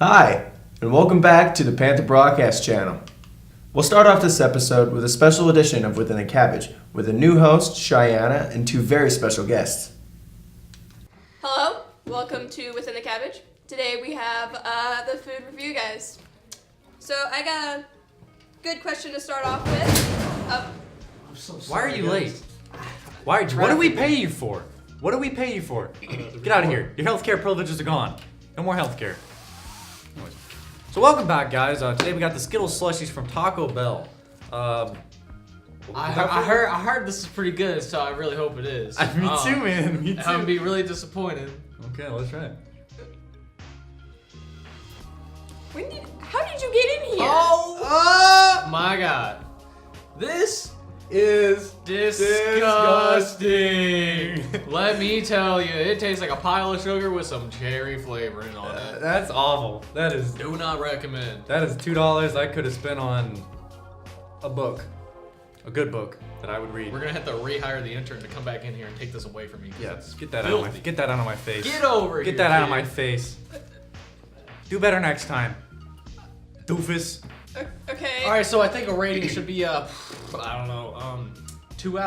Hi, and welcome back to the Panther Broadcast Channel. We'll start off this episode with a special edition of Within the Cabbage with a new host, Cheyenne, and two very special guests. Hello, welcome to Within the Cabbage. Today we have the food review guys. So I got a good question to start off with. I'm so sorry. Why are you late? What do we pay you for? What do we pay you for? Get out of here. Your healthcare privileges are gone. No more healthcare. Anyways. So welcome back, guys. Today we got the Skittles slushies from Taco Bell. I heard this is pretty good, so I really hope it is. Me too, man. Me too. I'm gonna be really disappointed. Okay, let's try it. How did you get in here? Oh my god. This is disgusting. Let me tell you, it tastes like a pile of sugar with some cherry flavoring on it. That's awful. Do not recommend. That is $2 I could have spent on a book. A good book that I would read. We're gonna have to rehire the intern to come back in here and take this away from me. Yeah, get that out of my face. Get over here. Get that out of my face. Do better next time. Doofus. Okay. Alright, so I think a rating should be 2 out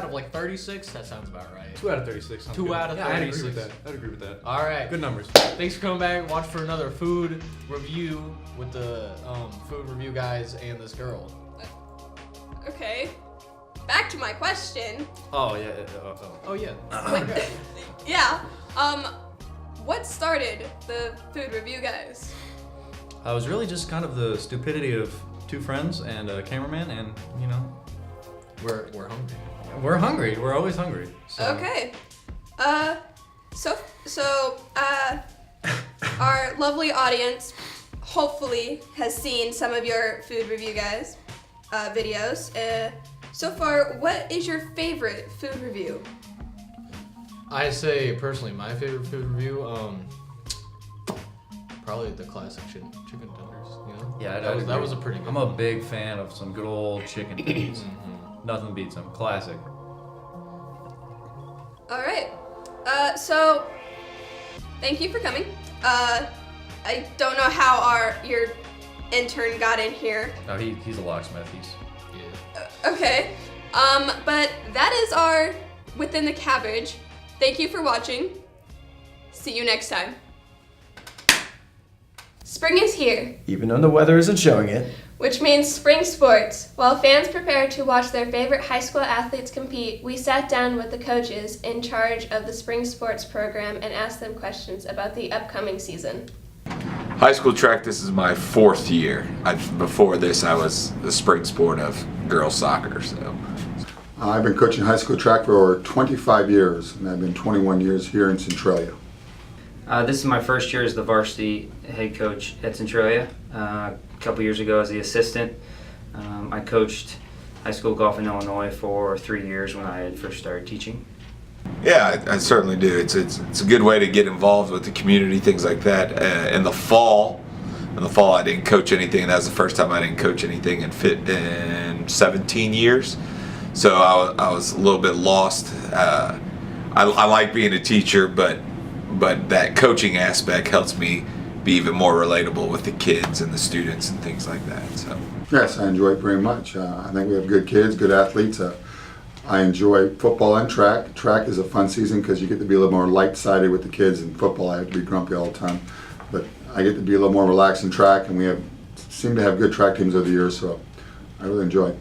of 36? That sounds about right. 2 out of 36. 2 out of 36. I'd agree with that. Alright. Good numbers. Thanks for coming back. Watch for another food review with the food review guys and this girl. Okay. Back to my question. Oh, yeah. Oh, yeah. Yeah. What started the food review guys? I was really just kind of the stupidity of two friends and a cameraman, and We're hungry. we're hungry. We're always hungry. So. Okay. Our lovely audience hopefully has seen some of your food review guys videos. So far, what is your favorite food review? I say personally, my favorite food review, probably the classic chicken tenders. Yeah, that was a pretty good I'm a big fan of some good old chicken tenders. Nothing beats them. Classic. All right. So thank you for coming. I don't know how your intern got in here. No, he's a locksmith. Okay. But that is our Within the Cabbage. Thank you for watching. See you next time. Spring is here, Even though the weather isn't showing it. which means spring sports. While fans prepare to watch their favorite high school athletes compete, we sat down with the coaches in charge of the spring sports program and asked them questions about the upcoming season. High school track, this is my 4th year. Before this, I was the spring sport of girls soccer. So I've been coaching high school track for over 25 years, and I've been 21 years here in Centralia. This is my first year as the varsity head coach at Centralia. A couple years ago as the assistant. I coached high school golf in Illinois for 3 years when I had first started teaching. yeah, I certainly do. It's a good way to get involved with the community, things like that. In the fall, I didn't coach anything. That was the first time I didn't coach anything in 17 years. So I was a little bit lost. I like being a teacher, but that coaching aspect helps me be even more relatable with the kids and the students and things like that. So Yes, I enjoy it very much. I think we have good kids, good athletes. I enjoy football and track. Track is a fun season because you get to be a little more light-sided with the kids. In football, I have to be grumpy all the time. But I get to be a little more relaxed in track, and we seem to have good track teams over the years, so I really enjoy it.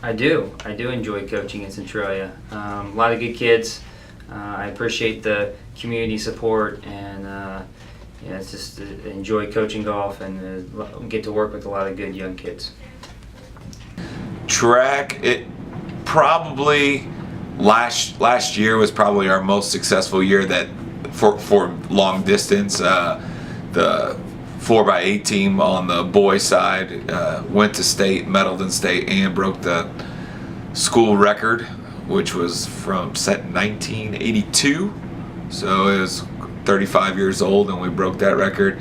I do enjoy coaching in Centralia. A lot of good kids. I appreciate the community support, and it's just enjoy coaching golf and get to work with a lot of good young kids. track, it probably last year was probably our most successful year that for long distance. The 4x8 team on the boys side went to state, medaled in state, and broke the school record, which was set in 1982. So it was 35 years old, and we broke that record.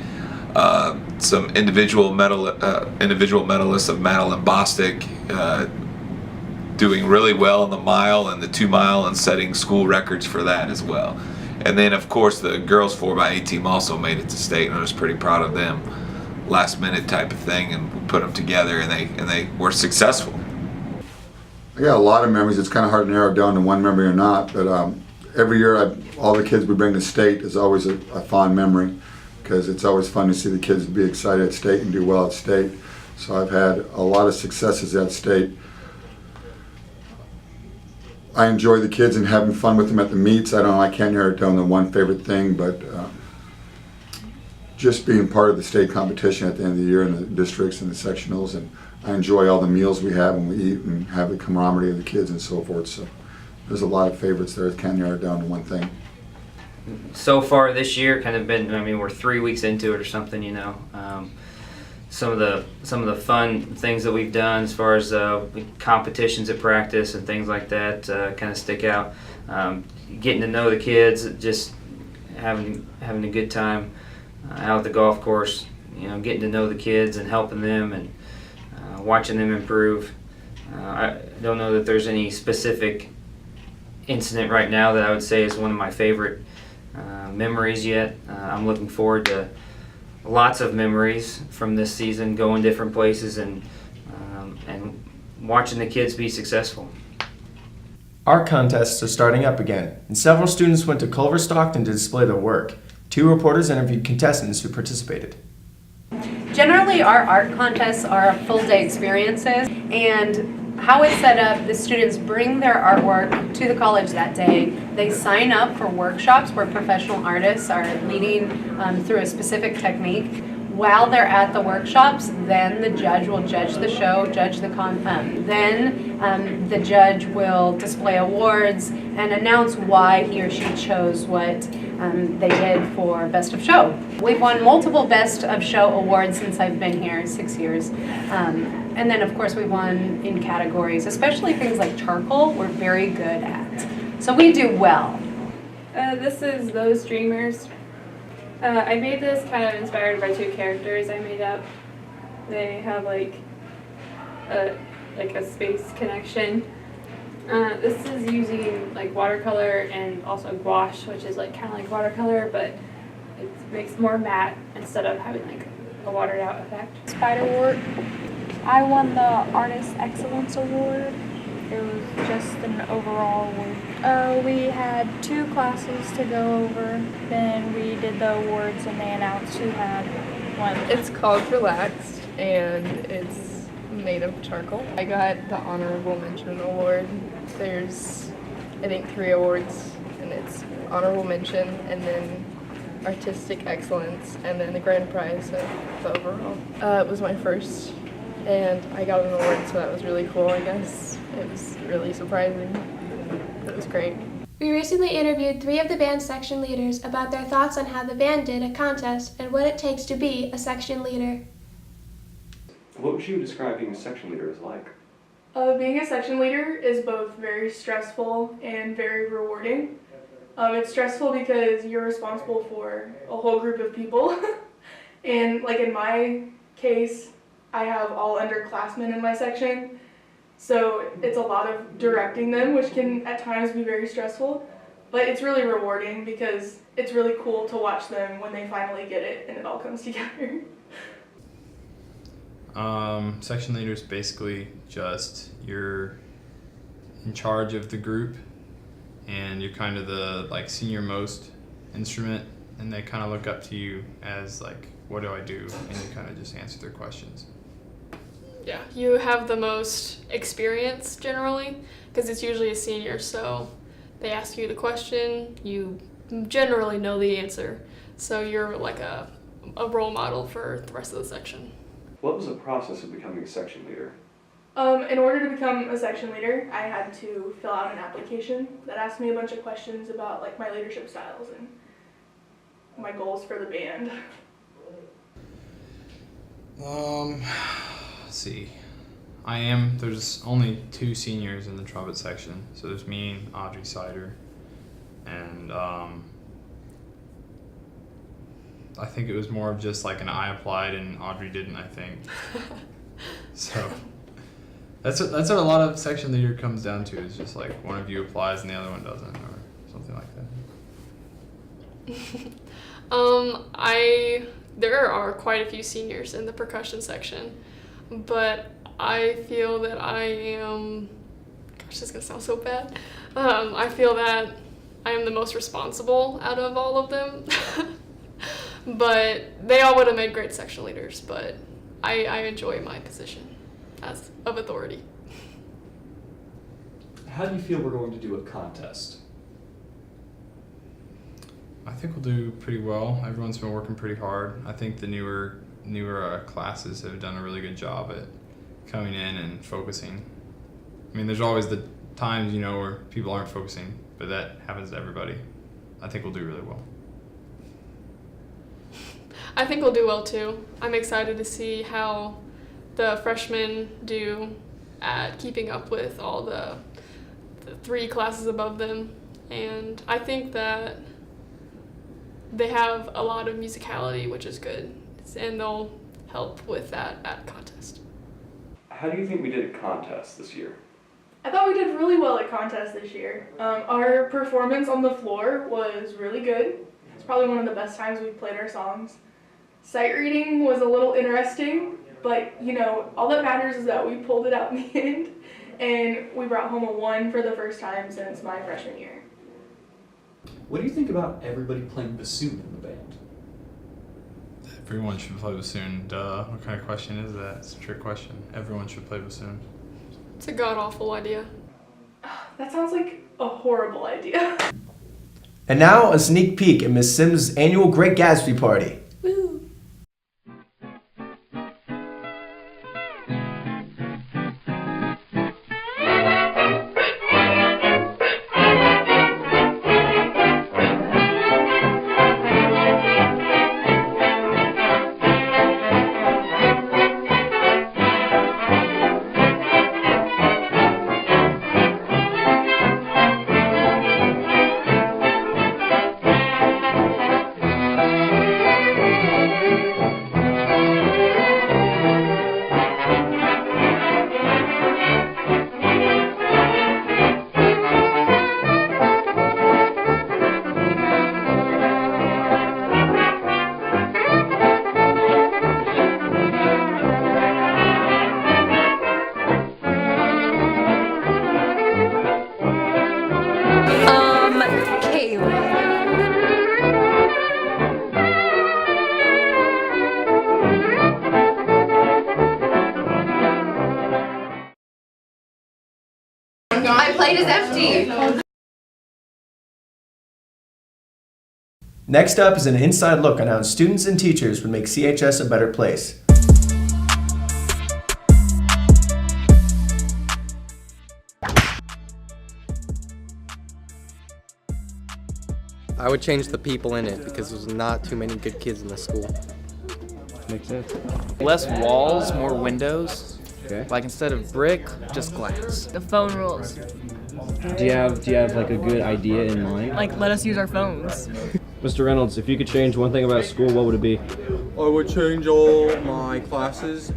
Some individual medalists of Madeline Bostic doing really well in the mile and the 2 mile and setting school records for that as well. And then of course the girls 4x8 team also made it to state, and I was pretty proud of them. last minute type of thing, and we put them together, and they were successful. I got a lot of memories. It's kind of hard to narrow down to one memory or not, but every year all the kids we bring to state is always a fond memory, because it's always fun to see the kids be excited at state and do well at state. So I've had a lot of successes at state. I enjoy the kids and having fun with them at the meets. I can't narrow it down to one favorite thing, but just being part of the state competition at the end of the year in the districts and the sectionals, and I enjoy all the meals we have when we eat and have the camaraderie of the kids and so forth. So there's a lot of favorites there. I can't narrow it down to one thing. So far this year, kind of been. I mean, we're 3 weeks into it or something, you know. Some of the fun things that we've done as far as competitions at practice and things like that kind of stick out. Getting to know the kids, just having a good time out at the golf course. You know, getting to know the kids and helping them and watching them improve. I don't know that there's any specific incident right now that I would say is one of my favorite memories yet. I'm looking forward to lots of memories from this season, going different places and watching the kids be successful. Art contests are starting up again, and several students went to Culver Stockton to display their work. 2 reporters interviewed contestants who participated. Generally, our art contests are full-day experiences, and how it's set up, the students bring their artwork to the college that day. They sign up for workshops where professional artists are leading through a specific technique. While they're at the workshops, then the judge will judge the show, judge the then the judge will display awards and announce why he or she chose what they did for Best of Show. We've won multiple Best of Show awards since I've been here, 6 years. And then of course we've won in categories, especially things like charcoal, we're very good at. So we do well. This is Those Dreamers. I made this kind of inspired by 2 characters I made up. They have like a space connection. This is using like watercolor and also gouache, which is like kind of like watercolor, but it makes more matte instead of having like a watered out effect. Spiderwort. I won the Artist Excellence Award. It was just an overall award. We had 2 classes to go over. Then we did the awards and they announced who had won. It's called Relaxed and it's made of charcoal. I got the Honorable Mention Award. There's, I think, 3 awards, and it's Honorable Mention and then Artistic Excellence and then the grand prize of the overall. It was my first and I got an award, so that was really cool, I guess. It was really surprising. It was great. We recently interviewed 3 of the band's section leaders about their thoughts on how the band did a contest and what it takes to be a section leader. What would you describe being a section leader as like? Being a section leader is both very stressful and very rewarding. It's stressful because you're responsible for a whole group of people. And like in my case, I have all underclassmen in my section. So it's a lot of directing them, which can at times be very stressful. But it's really rewarding because it's really cool to watch them when they finally get it and it all comes together. Section leader is basically just you're in charge of the group and you're kind of the like senior most instrument, and they kind of look up to you as like, what do I do? And you kind of just answer their questions. Yeah, you have the most experience generally because it's usually a senior, so they ask you the question, you generally know the answer, so you're like a role model for the rest of the section. What was the process of becoming a section leader? In order to become a section leader, I had to fill out an application that asked me a bunch of questions about like my leadership styles and my goals for the band. Let's see. There's only 2 seniors in the trumpet section, so there's me and Audrey Sider, and I think it was more of just like an I applied and Audrey didn't, I think. So that's what a lot of section leader comes down to, is just like one of you applies and the other one doesn't, or something like that. I there are quite a few seniors in the percussion section, but I feel that I am, gosh, this is gonna sound so bad. I feel that I am the most responsible out of all of them. But they all would have made great section leaders, but I enjoy my position as of authority. How do you feel we're going to do a contest? I think we'll do pretty well. Everyone's been working pretty hard. I think the newer classes have done a really good job at coming in and focusing. I mean, there's always the times, you know, where people aren't focusing, but that happens to everybody. I think we'll do really well. I think we'll do well too. I'm excited to see how the freshmen do at keeping up with all the 3 classes above them, and I think that they have a lot of musicality, which is good, and they'll help with that at contest. How do you think we did at contest this year? I thought we did really well at contest this year. Our performance on the floor was really good. It's probably one of the best times we've played our songs. Sight reading was a little interesting, but you know, all that matters is that we pulled it out in the end, and we brought home a 1 for the first time since my freshman year. What do you think about everybody playing bassoon in the band? Everyone should play bassoon. Duh. What kind of question is that? It's a trick question. Everyone should play bassoon. It's a god-awful idea. That sounds like a horrible idea. And now a sneak peek at Miss Sims' annual Great Gatsby party. My plate is empty. Next up is an inside look on how students and teachers would make CHS a better place. I would change the people in it because there's not too many good kids in the school. Makes sense. Less walls, more windows. Okay. Like instead of brick, just glass. The phone rules. Do you have like a good idea in mind? Like, let us use our phones. Mr. Reynolds, if you could change one thing about school, what would it be? I would change all my classes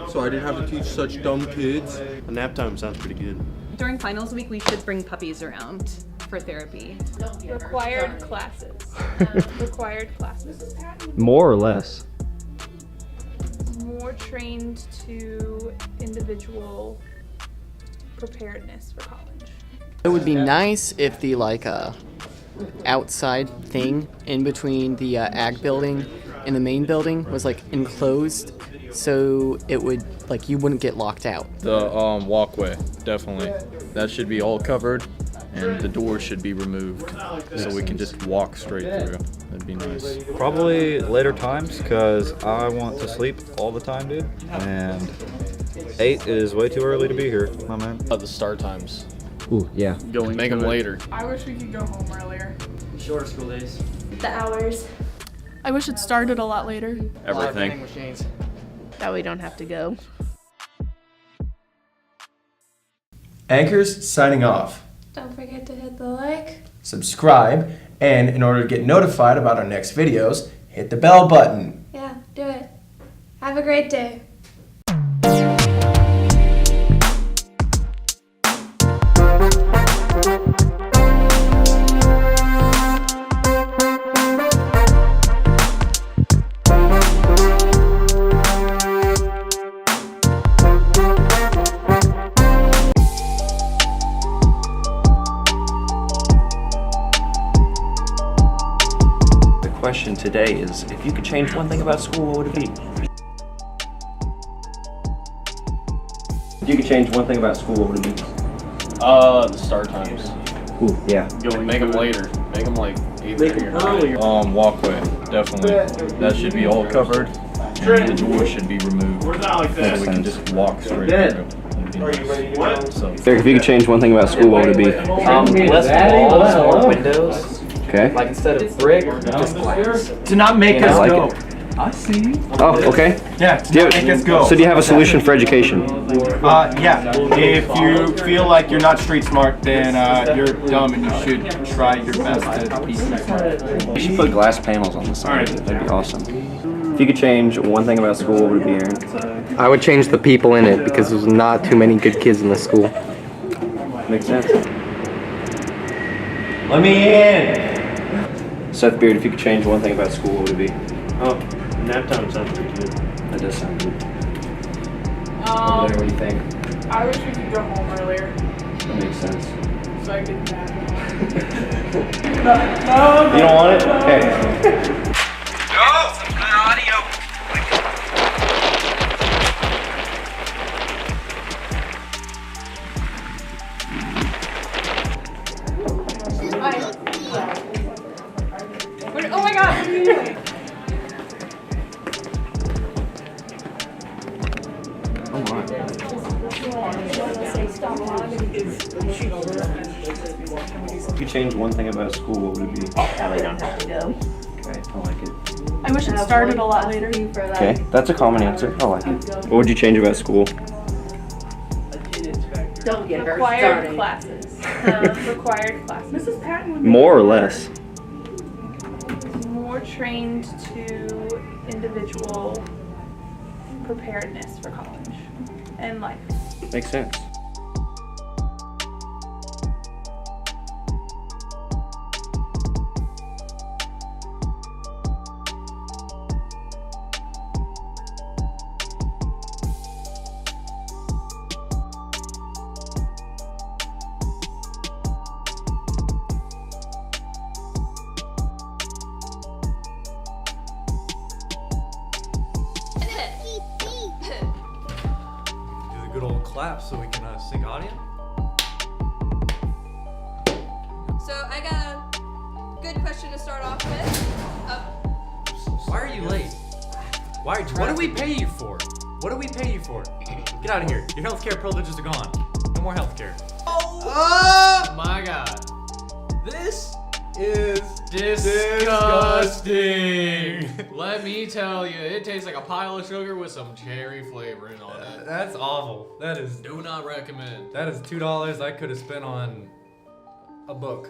so I didn't have to teach such dumb kids. A nap time sounds pretty good. During finals week, we should bring puppies around for therapy. Required classes. Required classes. More or less? More trained to individual preparedness for college. It would be nice if the outside thing in between the ag building and the main building was like enclosed, so it would you wouldn't get locked out. The walkway, definitely. That should be all covered, and the doors should be removed, so we can just walk straight through. That'd be nice. Probably later times, because I want to sleep all the time, dude. And 8 is way too early to be here, my man. The start times. Ooh, yeah. Make them later. I wish we could go home earlier. Shorter school days. The hours. I wish it started a lot later. Everything. That we don't have to go. Anchors signing off. Don't forget to hit the like, Subscribe, and in order to get notified about our next videos, hit the bell button. Yeah, do it. Have a great day. today is, if you could change one thing about school, what would it be? If you could change one thing about school, what would it be? The start times. Ooh, yeah. Make them later. Make them like 8:30 or 9. Walkway, definitely. That should be all covered. And the door should be removed. So we can just walk straight through. So, Derek, if you could change one thing about school, what would it be? Less walls, more windows. Okay. Like instead of brick, just glass. Do not make us go. I see. Oh, okay. Yeah, make us go. So do you have a solution for education? Yeah. If you feel like you're not street smart, then you're dumb and you should try your best to be street smart. You should put glass panels on the side. That'd be awesome. If you could change one thing about school, what would it be, Aaron? I would change the people in it because there's not too many good kids in the school. Makes sense. Let me in. Seth Beard, if you could change one thing about school, what would it be? Oh, nap time sounds pretty good. That does sound good. Um, What do you think? I wish we could go home earlier That makes sense. so I could nap. You don't want it? Okay. Oh my god, what are you doing? Oh my. If you could change one thing about school, what would it be? Probably don't have to go. Okay, I like it. I wish it started a lot later. Okay, that's a common answer. I like it. What would you change about school? Don't get her Required started. classes. Required classes. Mrs. Patton would More or less? More trained to individual preparedness for college and life. Makes sense. Good old clap so we can sync audio. So I got a good question to start off with. Why are you late? What do we pay you for? What do we pay you for? Get out of here. Your healthcare privileges are gone. No more healthcare. Oh my god. This is disgusting. Let me tell you, it tastes like a pile of sugar with some cherry flavoring on it. That's awful. That is Do not recommend. $2 I could have spent on a book.